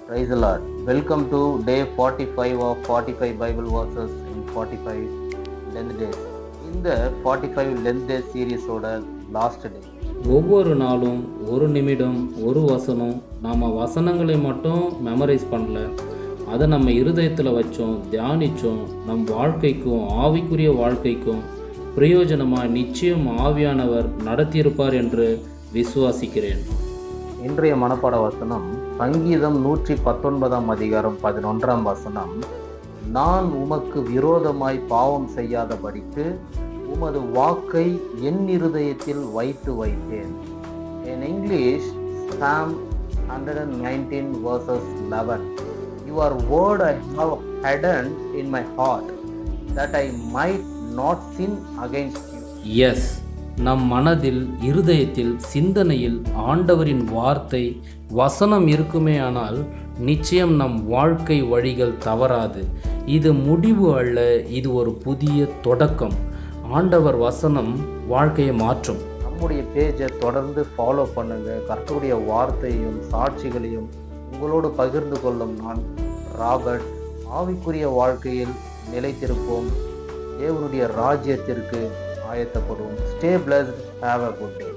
Praise the Lord. Welcome to day 45 of 45 Bible verses in 45 Lent days. இந்த 45 Lent days சீரீஸோட last day. ஒவ்வொரு நாளும் ஒரு நிமிடம் ஒரு வசனம் நாம் வசனங்களை மட்டும் மெமரைஸ் பண்ணல, அதை நம்ம இருதயத்தில் வச்சோம், தியானித்தோம். நம் வாழ்க்கைக்கும் ஆவிக்குரிய வாழ்க்கைக்கும் பிரயோஜனமாக நிச்சயம் ஆவியானவர் நடத்தியிருப்பார் என்று விசுவாசிக்கிறேன். இன்றைய மனப்பாட வசனம் சங்கீதம் 119 அதிகாரம் 11 வசனம். நான் உமக்கு விரோதமாய் பாவம் செய்யாதபடிக்கு உமது வாக்கை என் இருதயத்தில் வைத்தேன். In English, Psalm 119 verses 11. Your word I have hidden in my heart, that I might not sin against you. Yes, நம் மனதில், இருதயத்தில், சிந்தனையில் ஆண்டவரின் வார்த்தை வசனம் இருக்குமே, ஆனால் நிச்சயம் நம் வாழ்க்கை வழிகள் தவறாது. இது முடிவு அல்ல, இது ஒரு புதிய தொடக்கம். ஆண்டவர் வசனம் வாழ்க்கையை மாற்றும். நம்முடைய பேஜை தொடர்ந்து ஃபாலோ பண்ணுங்க. கர்த்தருடைய வார்த்தையும் சாட்சிகளையும் உங்களோடு பகிர்ந்து கொள்ளும் நான் ராபர்ட். ஆவிக்குரிய வாழ்க்கையில் நிலைத்திருப்போம். தேவனுடைய ராஜ்யத்திற்கு ஆயத்தப்படுவோம். Stay blessed. Have a good day.